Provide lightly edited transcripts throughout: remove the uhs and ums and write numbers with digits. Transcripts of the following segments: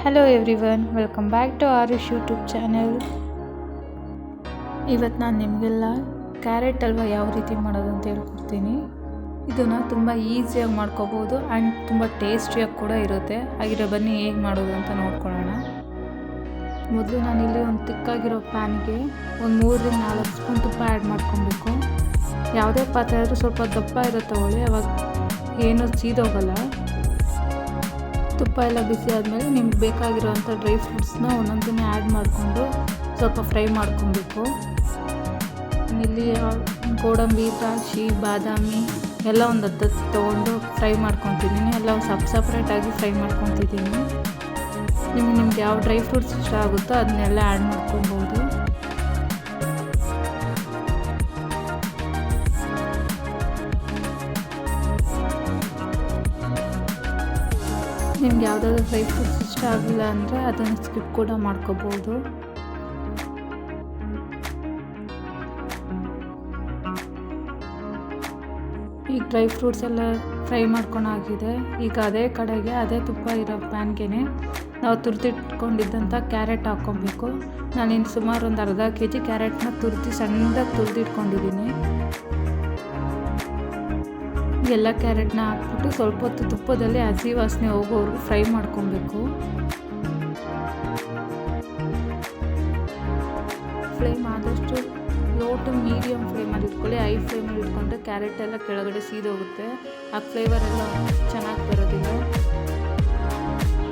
Hello everyone, welcome back to Arush YouTube channel. ಇವತ್ತು ನಾನು ನಿಮಗೆಲ್ಲ ಕ್ಯಾರೆಟ್ ಹಲ್ವಾ ಯಾವ ರೀತಿ ಮಾಡೋದು ಅಂತ ಹೇಳ್ಕೊಡ್ತೀನಿ. ಇದನ್ನು ತುಂಬ ಈಸಿಯಾಗಿ ಮಾಡ್ಕೋಬೋದು ಆ್ಯಂಡ್ ತುಂಬ ಟೇಸ್ಟಿಯಾಗಿ ಕೂಡ ಇರುತ್ತೆ. ಹಾಗಿದ್ರೆ ಬನ್ನಿ ಹೇಗೆ ಮಾಡೋದು ಅಂತ ನೋಡ್ಕೊಳ್ಳೋಣ. ಮೊದಲು ನಾನಿಲ್ಲಿ ಒಂದು ತಿಕ್ಕಾಗಿರೋ ಪ್ಯಾನ್ಗೆ ಒಂದು 3-4 ಸ್ಪೂನ್ ತುಪ್ಪ ಆ್ಯಡ್ ಮಾಡ್ಕೊಬೇಕು. ಯಾವುದೇ ಪಾತ್ರೆ ಆದರೂ ಸ್ವಲ್ಪ ದಪ್ಪ ಇರುತ್ತೆ ತಗೊಳ್ಳಿ, ಅವಾಗ ಏನೂ ಸೀದೋಗಲ್ಲ. ತುಪ್ಪ ಎಲ್ಲ ಬಿಸಿ ಆದಮೇಲೆ ನಿಮ್ಗೆ ಬೇಕಾಗಿರೋವಂಥ ಡ್ರೈ ಫ್ರೂಟ್ಸ್ನ ಒಂದೊಂದನ್ನೇ ಆ್ಯಡ್ ಮಾಡಿಕೊಂಡು ಸ್ವಲ್ಪ ಫ್ರೈ ಮಾಡ್ಕೊಬೇಕು. ಇಲ್ಲಿ ಗೋಡಂಬಿ, ದ್ರಾಕ್ಷಿ, ಬಾದಾಮಿ ಎಲ್ಲ ಒಂದು 10 ತೊಗೊಂಡು ಫ್ರೈ ಮಾಡ್ಕೊತಿದ್ದೀನಿ. ಎಲ್ಲ ಸಪ್ರೇಟಾಗಿ ಫ್ರೈ ಮಾಡ್ಕೊತಿದ್ದೀನಿ. ನಿಮ್ಗೆ ಯಾವ ಡ್ರೈ ಫ್ರೂಟ್ಸ್ ಇಷ್ಟ ಆಗುತ್ತೋ ಅದನ್ನೆಲ್ಲ ಆ್ಯಡ್ ಮಾಡ್ಕೊಬೋದು. ನಿಮ್ಗೆ ಯಾವುದಾದ್ರೂ ಡ್ರೈ ಫ್ರೂಟ್ಸ್ ಇಷ್ಟ ಆಗಿಲ್ಲ ಅಂದರೆ ಅದನ್ನು ಸ್ಕಿಪ್ ಕೂಡ ಮಾಡ್ಕೋಬೋದು. ಈಗ ಡ್ರೈ ಫ್ರೂಟ್ಸ್ ಎಲ್ಲ ಫ್ರೈ ಮಾಡ್ಕೊಂಡಾಗಿದೆ. ಈಗ ಅದೇ ಕಡೆಗೆ ಅದೇ ತುಪ್ಪ ಇರೋ ಪ್ಯಾನ್ಗೆ ನಾವು ತುರಿದಿಟ್ಕೊಂಡಿದ್ದಂಥ ಕ್ಯಾರೆಟ್ ಹಾಕ್ಕೊಬೇಕು. ನಾನಿನ್ನು ಸುಮಾರು ಒಂದು ಅರ್ಧ kg ಕ್ಯಾರೆಟ್ನ ಸಣ್ಣದಾಗಿ ತುರಿದಿಟ್ಕೊಂಡಿದ್ದೀನಿ. ಎಲ್ಲ ಕ್ಯಾರೆಟ್ನ ಹಾಕ್ಬಿಟ್ಟು ಸ್ವಲ್ಪ ಹೊತ್ತು ತುಪ್ಪದಲ್ಲಿ ಹಸಿ ವಾಸನೆ ಹೋಗೋವರೆಗೂ ಫ್ರೈ ಮಾಡ್ಕೊಬೇಕು. ಫ್ಲೇಮ್ ಆದಷ್ಟು ಲೋ ಟು ಮೀಡಿಯಮ್ ಫ್ಲೇಮಲ್ಲಿ ಇಟ್ಕೊಳ್ಳಿ. ಹೈ ಫ್ಲೇಮಲ್ಲಿ ಇಟ್ಕೊಂಡ್ರೆ ಕ್ಯಾರೆಟ್ ಎಲ್ಲ ಕೆಳಗಡೆ ಸೀದೋಗುತ್ತೆ, ಆ ಫ್ಲೇವರ್ ಎಲ್ಲ ಚೆನ್ನಾಗಿ ಬರೋದಿಲ್ಲ.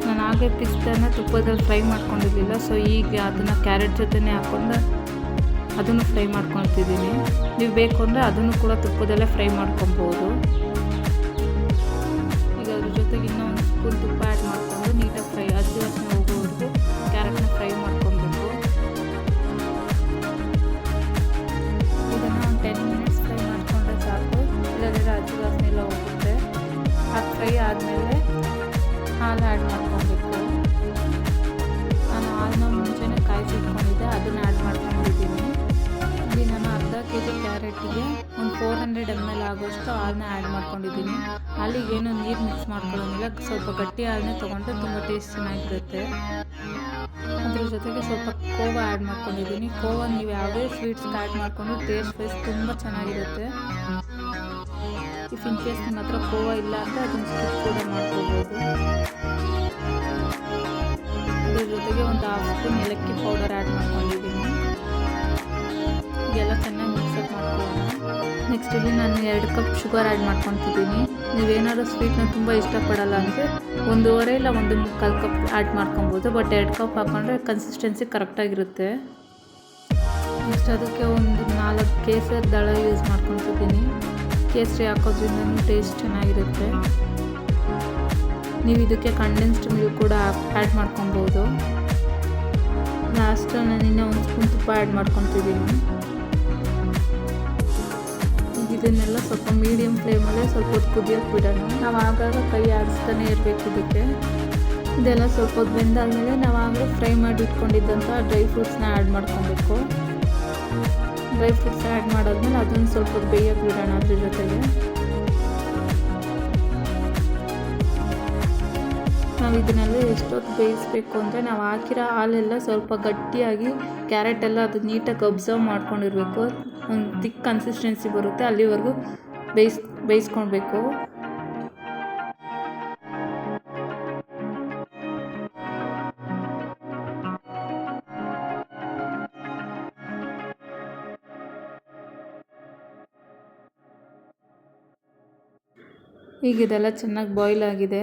ನಾನು ಹಾಗೆ ಪಿಸ್ತಾನ ತುಪ್ಪದಲ್ಲಿ ಫ್ರೈ ಮಾಡ್ಕೊಂಡಿರಲಿಲ್ಲ, ಸೊ ಈಗ ಅದನ್ನು ಕ್ಯಾರೆಟ್ ಜೊತೆನೇ ಹಾಕ್ಕೊಂಡು ಅದನ್ನು ಫ್ರೈ ಮಾಡ್ಕೊತಿದ್ದೀನಿ. ನೀವು ಬೇಕು ಅಂದರೆ ಅದನ್ನು ಕೂಡ ತುಪ್ಪದಲ್ಲೇ ಫ್ರೈ ಮಾಡ್ಕೊಬೋದು. ಈಗ ಅದ್ರ ಜೊತೆಗೆ ಇನ್ನೊಂದು ಸ್ಪೂನ್ ತುಪ್ಪ ಆ್ಯಡ್ ಮಾಡಿಕೊಂಡು ನೀಟಾಗಿ ಹಸಿ ವಾಸನೆ ಹೋಗೋವರೆಗೂ ಕ್ಯಾರೆಟ್ನ ಫ್ರೈ ಮಾಡ್ಕೊಬೇಕು. ಇದನ್ನು ಒಂದು 10 ಮಿನಿಟ್ಸ್ ಫ್ರೈ ಮಾಡಿಕೊಂಡ್ರೆ ಸಾಕು, ಇಲ್ಲದಿರೋ ಹಸಿ ವಾಸನೆ ಎಲ್ಲ ಹೋಗುತ್ತೆ. ಅದು ಫ್ರೈ ಆದಮೇಲೆ ಹಾಲು ಆ್ಯಡ್ ಮಾಡ್ಕೊಬೇಕು. ನಾನು ಹಾಲನ್ನ ಮುಂಚೆನೇ ಕಾಯಿಸಿಟ್ಕೊಂಡಿದ್ದೆ, ಅದನ್ನು ಆ್ಯಡ್ ಮಾಡ್ಕೊಂಡಿದ್ದೀನಿ. ಇಲ್ಲಿ ನಾನು ಅರ್ಧ kg ಕ್ಯಾರೆಟಿಗೆ ಒಂದು 400 ml ಆಗೋಷ್ಟು ಹಾಲನ್ನ ಆ್ಯಡ್ ಮಾಡ್ಕೊಂಡಿದ್ದೀನಿ. ಹಾಲಿಗೇನು ನೀರು ಮಿಕ್ಸ್ ಮಾಡ್ಕೊಳ್ಳೋಂಗಿಲ್ಲ, ಸ್ವಲ್ಪ ಗಟ್ಟಿ ಹಾಲನ್ನೇ ತೊಗೊಂಡ್ರೆ ತುಂಬ ಟೇಸ್ಟ್ ಚೆನ್ನಾಗಿರುತ್ತೆ. ಅದ್ರ ಜೊತೆಗೆ ಸ್ವಲ್ಪ ಕೋವಾ ಆ್ಯಡ್ ಮಾಡ್ಕೊಂಡಿದ್ದೀನಿ. ಕೋವಾ ನೀವು ಯಾವುದೇ ಸ್ವೀಟ್ಸ್ಗೆ ಆ್ಯಡ್ ಮಾಡಿಕೊಂಡು ಟೇಸ್ಟ್ ವೈಸ್ ತುಂಬ ಚೆನ್ನಾಗಿರುತ್ತೆ. ಇಫ್ ಇನ್ ಕೇಸ್ ನಿಮ್ಮ ಹತ್ರ ಕೋವಾ ಇಲ್ಲ ಅಂದರೆ ಅದನ್ನು ಸ್ಕಿಪ್ ಕೂಡ ಮಾಡ್ಕೋಬೋದು. ಅದ್ರ ಜೊತೆಗೆ ಒಂದು 1/2 ಸ್ಪೂನ್ ಏಲಕ್ಕಿ ಪೌಡರ್ ಆ್ಯಡ್ ಮಾಡ್ಕೊಂಡಿದ್ದೀನಿ. ಎಲ್ಲ ಚೆನ್ನಾಗಿ ಮಿಕ್ಸಪ್ ಮಾಡ್ಕೊಳ್ಳೋಣ. ನೆಕ್ಸ್ಟ್ ಇಲ್ಲಿ ನಾನು 2 ಕಪ್ ಶುಗರ್ ಆ್ಯಡ್ ಮಾಡ್ಕೊತಿದ್ದೀನಿ. ನೀವೇನಾದ್ರು ಸ್ವೀಟ್ನ ತುಂಬ ಇಷ್ಟಪಡಲ್ಲ ಅಂದರೆ 1.5 ಇಲ್ಲ 1.25 ಕಪ್ ಆ್ಯಡ್ ಮಾಡ್ಕೊಬೋದು. ಬಟ್ 2 ಕಪ್ ಹಾಕ್ಕೊಂಡ್ರೆ ಕನ್ಸಿಸ್ಟೆನ್ಸಿ ಕರೆಕ್ಟಾಗಿರುತ್ತೆ. ನೆಕ್ಸ್ಟ್ ಅದಕ್ಕೆ ಒಂದು 4 ಕೇಸರಿ ದಳ ಯೂಸ್ ಮಾಡ್ಕೊತಿದ್ದೀನಿ. ಕೇಸರಿ ಹಾಕೋದ್ರಿಂದ ಟೇಸ್ಟ್ ಚೆನ್ನಾಗಿರುತ್ತೆ. ನೀವು ಇದಕ್ಕೆ ಕಂಡೆನ್ಸ್ಡ್ ಮಿಲ್ಕ್ ಕೂಡ ಆ್ಯಡ್ ಮಾಡ್ಕೊಬೋದು. ಲಾಸ್ಟ್ ನಾನು ಇನ್ನೂ 1 ಸ್ಪೂನ್ ತುಪ್ಪ ಆ್ಯಡ್ ಮಾಡ್ಕೊತಿದ್ದೀನಿ. ಇದನ್ನೆಲ್ಲ ಸ್ವಲ್ಪ ಮೀಡಿಯಮ್ ಫ್ಲೇಮಲ್ಲೇ ಸ್ವಲ್ಪ ಹೊತ್ತು ಕುದಿಯೋಕೆ ಬಿಡೋಣ. ನಾವು ಆಗಾಗ ಕೈ ಆಡಿಸ್ತಾನೆ ಇರಬೇಕು ಇದಕ್ಕೆ. ಇದೆಲ್ಲ ಸ್ವಲ್ಪ ಹೊತ್ತು ಬೆಂದಾದಮೇಲೆ ನಾವು ಆಗಲೇ ಫ್ರೈ ಮಾಡಿ ಇಟ್ಕೊಂಡಿದ್ದಂಥ ಡ್ರೈ ಫ್ರೂಟ್ಸ್ನ ಆ್ಯಡ್ ಮಾಡ್ಕೊಬೇಕು. ಡ್ರೈ ಫ್ರೂಟ್ಸ್ ಆ್ಯಡ್ ಮಾಡಾದ್ಮೇಲೆ ಅದನ್ನು ಸ್ವಲ್ಪ ಹೊತ್ತು ಬೇಯೋಕೆ ಬಿಡೋಣ. ಅದ್ರ ಜೊತೆಗೆ ನಾವು ಇದನ್ನೆಲ್ಲ ಎಷ್ಟೊತ್ತು ಬೇಯಿಸಬೇಕು ಅಂದರೆ ನಾವು ಹಾಕಿರೋ ಹಾಲೆಲ್ಲ ಸ್ವಲ್ಪ ಗಟ್ಟಿಯಾಗಿ ಕ್ಯಾರೆಟ್ ಎಲ್ಲ ಅದು ನೀಟಾಗಿ ಅಬ್ಸರ್ವ್ ಮಾಡ್ಕೊಂಡಿರಬೇಕು. ಒಂದು ತಿಕ್ ಕನ್ಸಿಸ್ಟೆನ್ಸಿ ಬರುತ್ತೆ, ಅಲ್ಲಿವರೆಗೂ ಬೇಯಿಸ್ಕೊಳ್ಬೇಕು. ಈಗ ಇದೆಲ್ಲ ಚೆನ್ನಾಗಿ ಬಾಯ್ಲ್ ಆಗಿದೆ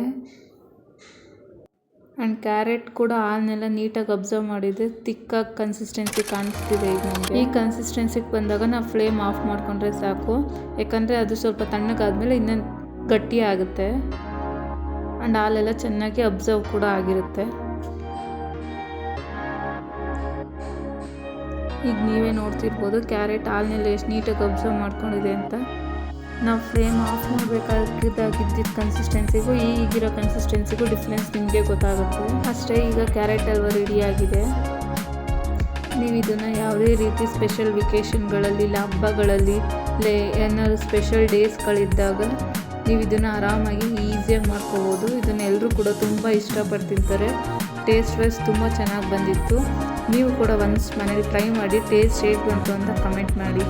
ಆ್ಯಂಡ್ ಕ್ಯಾರೆಟ್ ಕೂಡ ಹಾಲನ್ನೆಲ್ಲ ನೀಟಾಗಿ ಅಬ್ಸರ್ವ್ ಮಾಡಿದೆ. ತಿಕ್ಕಾಗಿ ಕನ್ಸಿಸ್ಟೆನ್ಸಿ ಕಾಣಿಸ್ತಿದೆ ಈಗ ನಮಗೆ. ಈ ಕನ್ಸಿಸ್ಟೆನ್ಸಿಗೆ ಬಂದಾಗ ನಾವು ಫ್ಲೇಮ್ ಆಫ್ ಮಾಡಿಕೊಂಡ್ರೆ ಸಾಕು, ಯಾಕಂದರೆ ಅದು ಸ್ವಲ್ಪ ತಣ್ಣಗಾದ್ಮೇಲೆ ಇನ್ನೊಂದು ಗಟ್ಟಿ ಆಗುತ್ತೆ ಆ್ಯಂಡ್ ಹಾಲೆಲ್ಲ ಚೆನ್ನಾಗಿ ಅಬ್ಸರ್ವ್ ಕೂಡ ಆಗಿರುತ್ತೆ. ಈಗ ನೀವೇ ನೋಡ್ತಿರ್ಬೋದು ಕ್ಯಾರೆಟ್ ಹಾಲನ್ನೆಲ್ಲ ಎಷ್ಟು ನೀಟಾಗಿ ಅಬ್ಸರ್ವ್ ಮಾಡ್ಕೊಂಡಿದೆ ಅಂತ. ನಾವು ಫ್ಲೇಮ್ ಆಫ್ ಮಾಡಬೇಕಾಗಿದ್ದ ಕನ್ಸಿಸ್ಟೆನ್ಸಿಗೂ ಈಗಿರೋ ಕನ್ಸಿಸ್ಟೆನ್ಸಿಗೂ ಡಿಫ್ರೆನ್ಸ್ ನಿಮಗೆ ಗೊತ್ತಾಗುತ್ತೆ ಅಷ್ಟೇ. ಈಗ ಕ್ಯಾರೆಟ್ ಹಲ್ವಾ ರೆಡಿಯಾಗಿದೆ. ನೀವು ಇದನ್ನು ಯಾವುದೇ ರೀತಿ ಸ್ಪೆಷಲ್ ವೆಕೇಷನ್ಗಳಲ್ಲಿ ಇಲ್ಲ ಹಬ್ಬಗಳಲ್ಲಿ ಇಲ್ಲ ಏನಾದ್ರು ಸ್ಪೆಷಲ್ ಡೇಸ್ಗಳಿದ್ದಾಗ ನೀವು ಇದನ್ನು ಆರಾಮಾಗಿ ಈಸಿಯಾಗಿ ಮಾಡ್ಕೋಬೋದು. ಇದನ್ನು ಎಲ್ಲರೂ ಕೂಡ ತುಂಬ ಇಷ್ಟಪಟ್ಟು ತಿಂತಾರೆ. ಟೇಸ್ಟ್ ವೈಸ್ ತುಂಬ ಚೆನ್ನಾಗಿ ಬಂದಿತ್ತು. ನೀವು ಕೂಡ ಒನ್ಸ್ ಮನೇಲಿ ಟ್ರೈ ಮಾಡಿ ಟೇಸ್ಟ್ ಹೇಗೆ ಬಂತು ಅಂತ ಕಮೆಂಟ್ ಮಾಡಿ.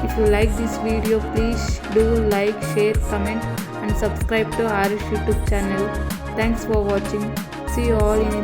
If you like this video please do like, share, comment and subscribe to Arish YouTube channel. Thanks for watching. See you all in